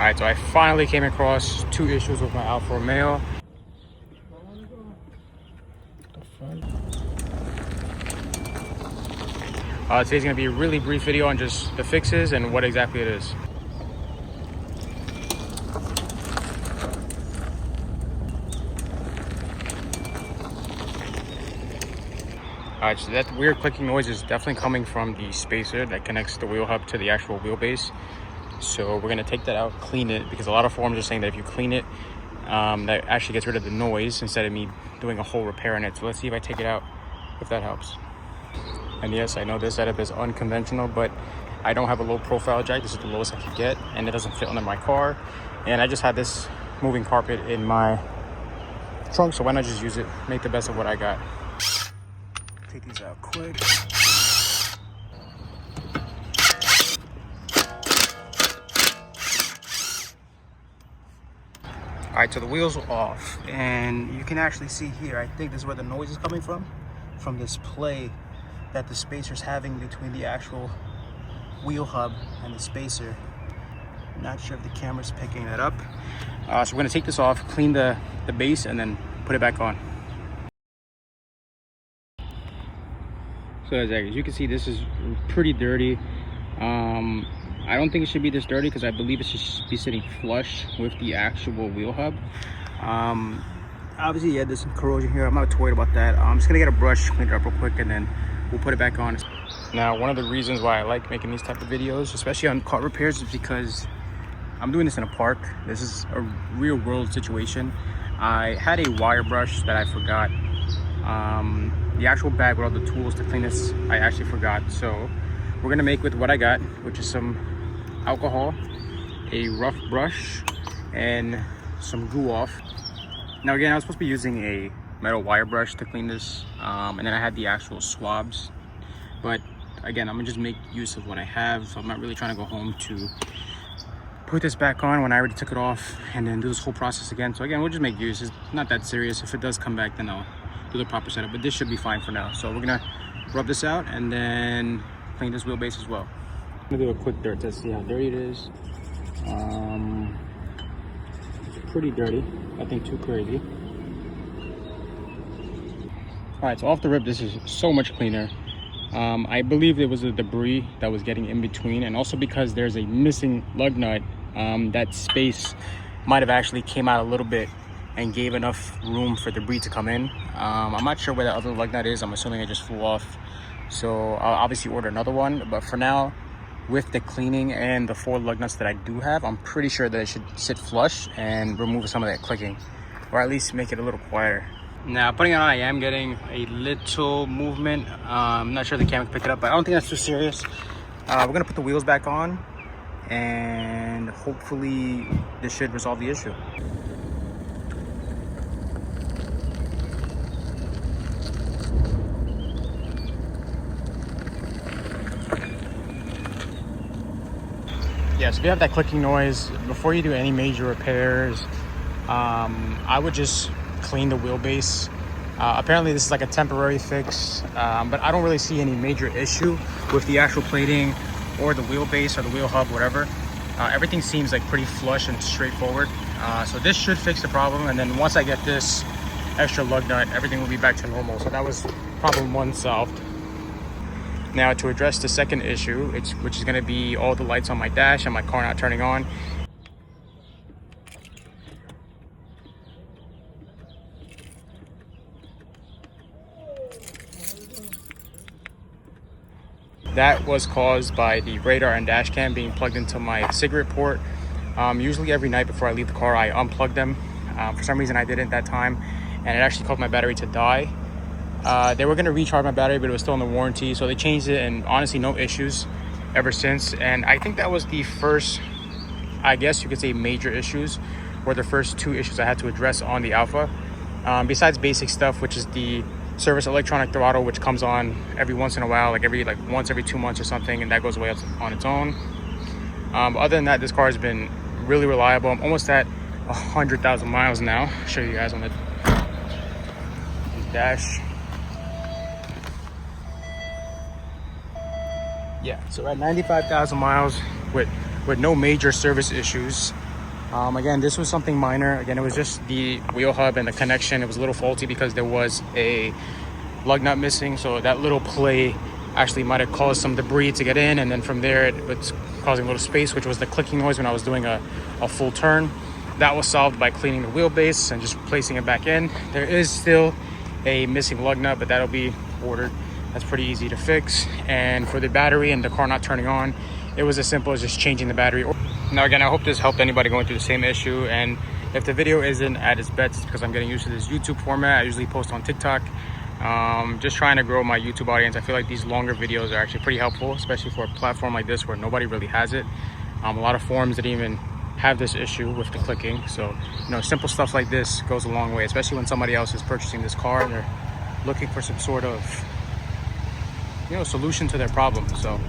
Alright, so I finally came across 2 issues with my Alfa Romeo. Today's going to be a really brief video on just the fixes and what exactly it is. Alright, so that weird clicking noise is definitely coming from the spacer that connects the wheel hub to the actual wheelbase. So we're going to take that out, clean it, because a lot of forums are saying that if you clean it, that actually gets rid of the noise instead of me doing a whole repair on it. So let's see if I take it out, if that helps. And yes, I know this setup is unconventional, but I don't have a low profile jack. This is the lowest I could get, and it doesn't fit under my car. And I just had this moving carpet in my trunk, so why not just use it, make the best of what I got. Take these out quick. All right, so the wheels are off, and you can actually see here, I think this is where the noise is coming from this play that the spacer's having between the actual wheel hub and the spacer. Not sure if the camera's picking that up. So we're gonna take this off, clean the base, and then put it back on. So as you can see, this is pretty dirty. I don't think it should be this dirty because I believe it should be sitting flush with the actual wheel hub. Obviously, yeah, there's some corrosion here. I'm not worried about that. I'm just gonna get a brush, clean it up real quick, and then we'll put it back on. Now, one of the reasons why I like making these type of videos, especially on car repairs, is because I'm doing this in a park. This is a real world situation. I had a wire brush that I forgot. The actual bag with all the tools to clean this, I actually forgot. So we're gonna make with what I got, which is some alcohol, a rough brush, and some glue off. Now again, I was supposed to be using a metal wire brush to clean this, and then I had the actual swabs, but again, I'm gonna just make use of what I have. So I'm not really trying to go home to put this back on when I already took it off and then do this whole process again. So again, we'll just make use. It's not that serious. If it does come back, then I'll do the proper setup, but this should be fine for now. So we're gonna rub this out and then clean this wheelbase as well. I'm gonna do a quick dirt test, see how dirty it is. It's pretty dirty, nothing too crazy. All right, so off the rip, this is so much cleaner. I believe it was the debris that was getting in between, and also because there's a missing lug nut, that space might have actually came out a little bit and gave enough room for debris to come in. I'm not sure where the other lug nut is. I'm assuming it just flew off. So I'll obviously order another one, but for now, with the cleaning and the 4 lug nuts that I do have, I'm pretty sure that it should sit flush and remove some of that clicking, or at least make it a little quieter. Now putting it on, I am getting a little movement. I'm not sure the camera can pick it up, but I don't think that's too serious. We're gonna put the wheels back on, and hopefully this should resolve the issue. Yeah, so if you have that clicking noise, before you do any major repairs, I would just clean the wheelbase. Apparently this is like a temporary fix, but I don't really see any major issue with the actual plating or the wheelbase or the wheel hub, whatever. Everything seems like pretty flush and straightforward. So this should fix the problem, and then once I get this extra lug nut, everything will be back to normal. So that was problem 1 solved. Now to address the second issue, which is going to be all the lights on my dash and my car not turning on. That was caused by the radar and dash cam being plugged into my cigarette port. Usually every night before I leave the car, I unplug them. For some reason I didn't that time, and it actually caused my battery to die. They were going to recharge my battery, but it was still in the warranty, so they changed it, and honestly no issues ever since. And I think that was the first, I guess you could say, major issues, or the first 2 issues I had to address on the Alfa. Besides basic stuff, which is the service electronic throttle, which comes on every once in a while, like once every 2 months or something, and that goes away on its own. But other than that, this car has been really reliable. I'm almost at 100,000 miles now. I'll show you guys on the dash. Yeah, so we're at 95,000 miles with no major service issues. Again, this was something minor. Again, it was just the wheel hub and the connection. It was a little faulty because there was a lug nut missing, so that little play actually might have caused some debris to get in, and then from there it was causing a little space, which was the clicking noise when I was doing a full turn. That was solved by cleaning the wheelbase and just placing it back in. There is still a missing lug nut, but that'll be ordered. That's pretty easy to fix. And for the battery and the car not turning on, it was as simple as just changing the battery. Now again, I hope this helped anybody going through the same issue, and if the video isn't at its best, because I'm getting used to this YouTube format. I usually post on TikTok. Just trying to grow my YouTube audience. I feel like these longer videos are actually pretty helpful, especially for a platform like this where nobody really has it. A lot of forums didn't even have this issue with the clicking. So, you know, simple stuff like this goes a long way, especially when somebody else is purchasing this car and they're looking for some sort of, you know, solution to their problem. So